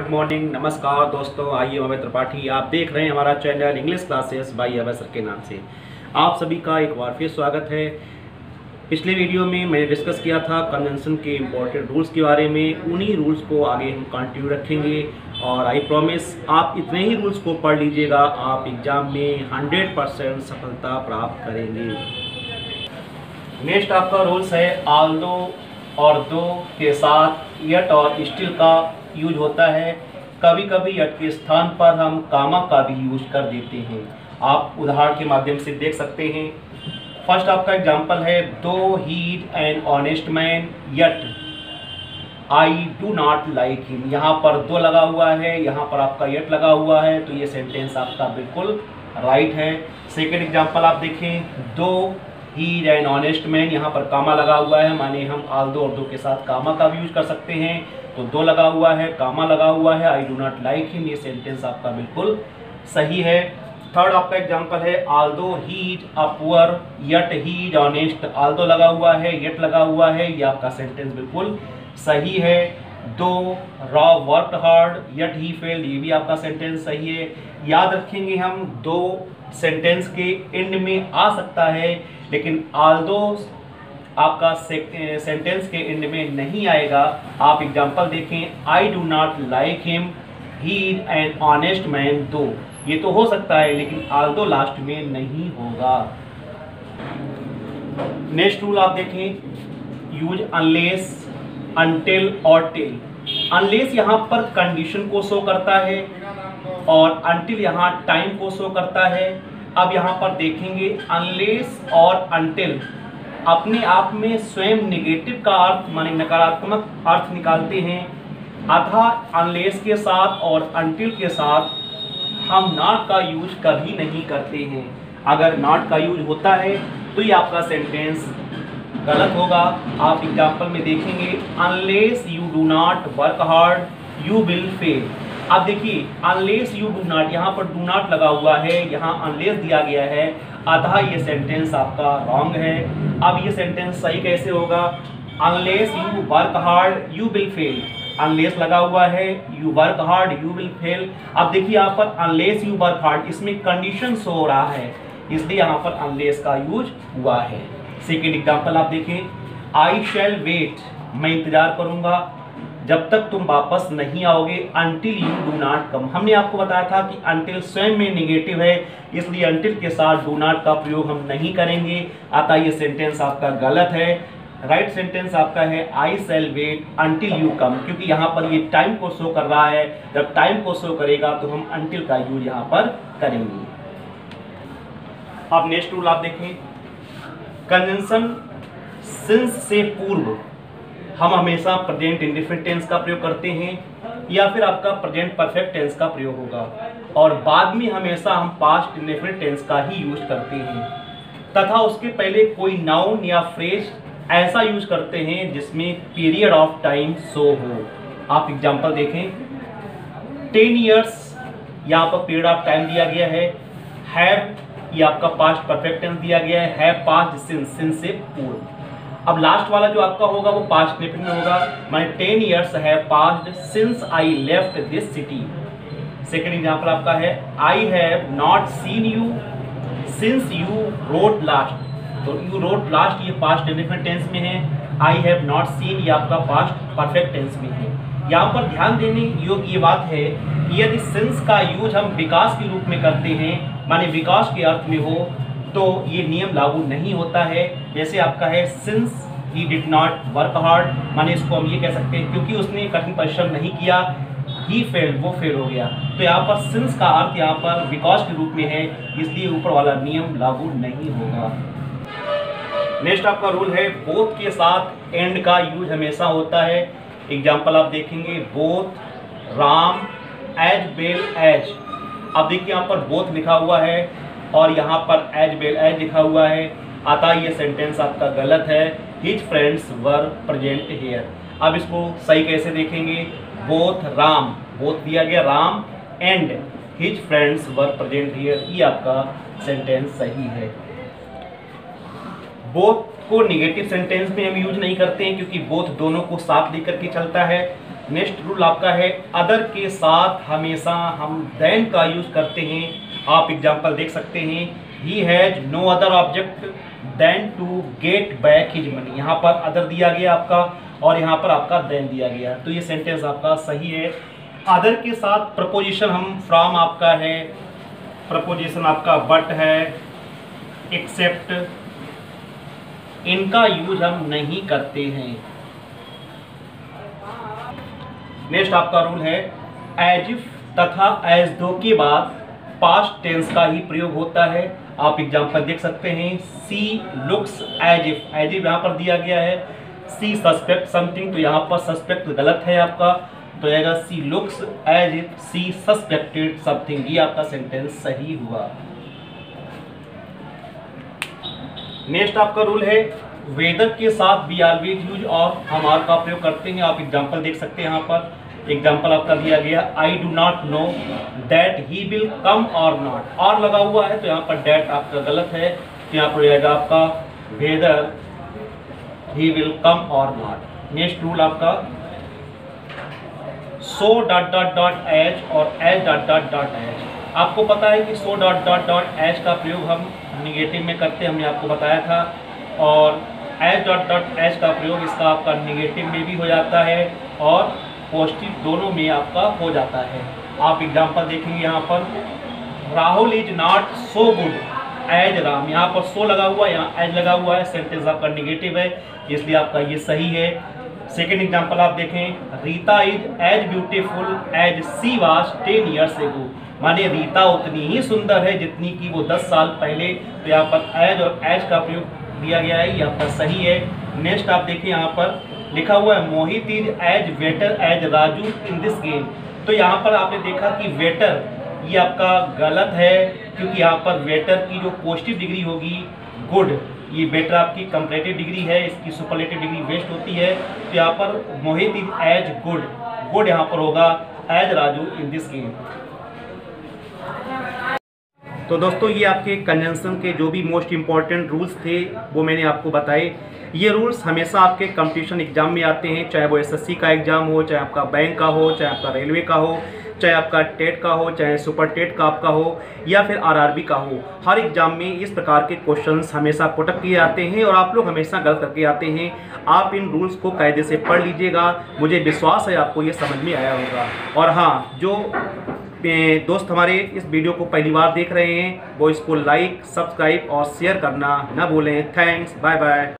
Morning, नमस्कार दोस्तों। आइए अभय त्रिपाठी, आप देख रहे हैं हमारा चैनल इंग्लिश क्लासेस बाय अभय सर के नाम से। आप सभी का एक बार फिर स्वागत है। पिछले वीडियो में मैंने डिस्कस किया था कंजंक्शन के इम्पोर्टेंट रूल्स के बारे में। उन्हीं रूल्स को आगे हम कंटिन्यू रखेंगे और आई प्रॉमिस आप इतने ही रूल्स को पढ़ लीजिएगा, आप एग्जाम में 100% सफलता प्राप्त करेंगे। नेक्स्ट आपका रूल्स है आल्दो और दो के साथ यट और स्टिल का यूज होता है। कभी कभी यट के स्थान पर हम कामा का भी यूज कर देते हैं। आप उदाहरण के माध्यम से देख सकते हैं। फर्स्ट आपका एग्जांपल है, दो he is an honest man yet I do not like him. यहाँ पर दो लगा हुआ है, यहाँ पर आपका यट लगा हुआ है, तो ये सेंटेंस आपका बिल्कुल राइट है। सेकेंड एग्जांपल आप देखें, दो he is an honest man, यहाँ पर कामा लगा हुआ है, माने हम आल्दो और दो के साथ कामा का भी यूज कर सकते हैं। तो दो लगा हुआ है, कामा लगा हुआ है, I do not like him, ये सेंटेंस आपका बिल्कुल सही है। थर्ड आपका एग्जांपल है, Aldous he is a poor yet he is honest. Aldous लगा हुआ है, यट लगा हुआ है, ये आपका सेंटेंस बिल्कुल सही है। दो raw worked hard yet he failed, ये भी आपका सेंटेंस सही है। याद रखेंगे हम, दो सेंटेंस के एंड में आ सकता है, लेकिन आल्दो आपका सेंटेंस के एंड में नहीं आएगा। आप एग्जांपल देखें, I do not like him he is an honest man, दो ये तो हो सकता है, लेकिन आल्दो लास्ट में नहीं होगा। नेक्स्ट रूल आप देखें, यूज अनलेस, अनटिल और टिल। अनलेस यहाँ पर कंडीशन को शो करता है और अनटिल यहाँ टाइम को शो करता है। अब यहाँ पर देखेंगे, अनलेस और अनटिल अपने आप में स्वयं नेगेटिव का अर्थ माने नकारात्मक अर्थ निकालते हैं, अतः अनलेस के साथ और अनटिल के साथ हम नॉट का यूज कभी नहीं करते हैं। अगर नॉट का यूज होता है तो ये आपका सेंटेंस गलत होगा। आप एग्जांपल में देखेंगे, unless you do not work hard you will fail. अब देखिए, अनलेस यू डू नॉट, यहाँ पर डू नॉट लगा हुआ है, यहाँ अनलेस दिया गया है, अतः ये सेंटेंस आपका रॉन्ग है। अब ये सेंटेंस सही कैसे होगा, unless you work hard you will fail. Unless लगा हुआ है, you work hard you will fail. अब देखिए यहाँ पर अनलेस यू वर्क हार्ड, इसमें कंडीशन शो हो रहा है, इसलिए यहाँ पर अनलेस का यूज हुआ है। सेकेंड एग्जाम्पल आप देखें, आई शैल वेट, मैं इंतजार करूंगा जब तक तुम वापस नहीं आओगे, until you do not come. हमने आपको बताया था कि अनटिल स्वयं में नेगेटिव है, इसलिए अनटिल के साथ डू नॉट का प्रयोग हम नहीं करेंगे, अतः ये सेंटेंस आपका गलत है। राइट सेंटेंस आपका है, आई शैल वेट अनटिल यू कम, क्योंकि यहाँ पर ये टाइम को शो कर रहा है। जब टाइम को शो करेगा तो हम अनटिल का यूज यहाँ पर करेंगे। अब नेक्स्ट रूल आप देखें, कंजंक्शन सिंस से पूर्व हम हमेशा प्रेजेंट इंडेफिनिट टेंस का प्रयोग करते हैं या फिर आपका प्रेजेंट परफेक्ट टेंस का प्रयोग होगा, और बाद में हमेशा हम पास्ट इंडेफिनिट टेंस का ही यूज करते हैं, तथा उसके पहले कोई नाउन या फ्रेज ऐसा यूज करते हैं जिसमें पीरियड ऑफ टाइम शो हो। आप एग्जांपल देखें, 10 ईयर्स, यहाँ पर पीरियड ऑफ टाइम दिया गया है। हैव, ये आपका पास्ट परफेक्ट टेंस दिया गया है, हैव पास्ट सिंस, सिंस से पूर्व। अब लास्ट वाला जो आपका होगा वो पास्ट इंडेफिनिट में होगा, माने 10 years have passed since I left this city. Second example आपका है, I have not seen you since you wrote last, तो यू रोट लास्ट ये पास्ट इंडेफिनिट टेंस में है, आई हैव नॉट सीन ये आपका पास्ट परफेक्ट टेंस में है। यहाँ पर ध्यान देने योग्य ये बात है कि यदि सिंस का यूज हम विकास के रूप में करते हैं, माने विकास के अर्थ में हो, तो ये नियम लागू नहीं होता है। जैसे आपका है, since he did not work hard, माने इसको हम ये कह सकते हैं क्योंकि उसने कठिन परिश्रम नहीं किया, ही फेल्ड, वो फेल हो गया। तो यहाँ पर सिंस का अर्थ यहाँ पर विकास के रूप में है, इसलिए ऊपर वाला नियम लागू नहीं होगा। नेक्स्ट आपका रूल है, बोथ के साथ एंड का यूज हमेशा होता है। एग्जाम्पल आप देखेंगे, both Ram as well as. अब देखिए यहाँ पर बोथ लिखा हुआ है और यहाँ पर एज वेल एज लिखा हुआ है, अतः ये सेंटेंस आपका गलत है। His friends were present here. अब इसको सही कैसे देखेंगे, बोथ राम, बोथ दिया गया Ram, and his friends were present here, ये आपका सेंटेंस सही है। बोथ को नेगेटिव सेंटेंस में हम यूज नहीं करते हैं क्योंकि बोथ दोनों को साथ लेकर के चलता है। नेक्स्ट रूल आपका है, अदर के साथ हमेशा हम देन का यूज करते हैं। आप एग्जांपल देख सकते हैं, he has no other object than to get back his money. यहाँ पर अदर दिया गया आपका और यहाँ पर आपका देन दिया गया, तो ये सेंटेंस आपका सही है। अदर के साथ प्रपोजिशन हम फ्रॉम आपका है, प्रपोजिशन आपका बट है, एक्सेप्ट, इनका यूज हम नहीं करते हैं। नेक्स्ट आपका रूल है एज इफ तथा एज दो के बाद पास्ट टेंस का ही प्रयोग होता है। आप एग्जांपल देख सकते हैं, she looks as if, as if यहाँ पर दिया गया है। सी सस्पेक्ट समथिंग, तो यहाँ पर सस्पेक्ट गलत है आपका, तो आएगा she looks as if she suspected something, ये आपका सेंटेंस सही हुआ। नेक्स्ट आपका रूल है वेदर के साथ वी ऑलवेज यूज और हम आर का प्रयोग करते हैं। आप एग्जांपल देख सकते हैं, यहाँ पर एग्जांपल आपका दिया गया, I do not know that he will come और नॉट, और लगा हुआ है तो यहाँ पर डैट आपका गलत है, तो यहाँ पर आएगा आपका वेदर ही विल कम और नॉट। नेक्स्ट रूल आपका so dot dot dot as और as dot dot dot as. आपको पता है कि so dot dot dot as का प्रयोग हम निगेटिव में करते हैं, हमने आपको बताया था, और एज डॉट डॉट एज का प्रयोग इसका आपका निगेटिव में भी हो जाता है और पॉजिटिव दोनों में आपका हो जाता है। आप एग्जांपल देखेंगे यहाँ पर, Rahul is not so good as Ram, यहाँ पर सो लगा हुआ है, यहाँ एज लगा हुआ है, सेंटेंस आपका निगेटिव है, इसलिए आपका ये सही है। सेकेंड एग्जांपल आप देखें, Rita is as beautiful as she was 10 years ago, माने रीता उतनी ही सुंदर है जितनी कि वो 10 साल पहले, तो यहाँ पर एज और एज का प्रयोग दिया गया है, ये आपका सही है। नेक्स्ट आप देखिए, यहाँ पर लिखा हुआ है Mohit is as waiter as Raju in this game, तो यहाँ पर आपने देखा कि वेटर ये आपका गलत है, क्योंकि यहाँ पर वेटर की जो पॉजिटिव डिग्री होगी गुड, ये बेटर आपकी कंपैरेटिव डिग्री है, इसकी सुपरलेटिव डिग्री वेस्ट होती है, तो यहाँ पर Mohit is as good, good यहाँ पर होगा as Raju in this game. तो दोस्तों ये आपके कंजंक्शन के जो भी मोस्ट इम्पॉर्टेंट रूल्स थे वो मैंने आपको बताए। ये रूल्स हमेशा आपके कंपटीशन एग्जाम में आते हैं, चाहे वो एसएससी का एग्जाम हो, चाहे आपका बैंक का हो, चाहे आपका रेलवे का हो, चाहे आपका टेट का हो, चाहे सुपर टेट का आपका हो, या फिर आरआरबी का हो। हर एग्जाम में इस प्रकार के क्वेश्चंस हमेशा पुटअप किए जाते हैं और आप लोग हमेशा गलत करके आते हैं। आप इन रूल्स को कायदे से पढ़ लीजिएगा, मुझे विश्वास है आपको ये समझ में आया होगा। और हाँ, जो दोस्त हमारे इस वीडियो को पहली बार देख रहे हैं वो इसको लाइक, सब्सक्राइब और शेयर करना ना भूलें। Thanks, bye bye.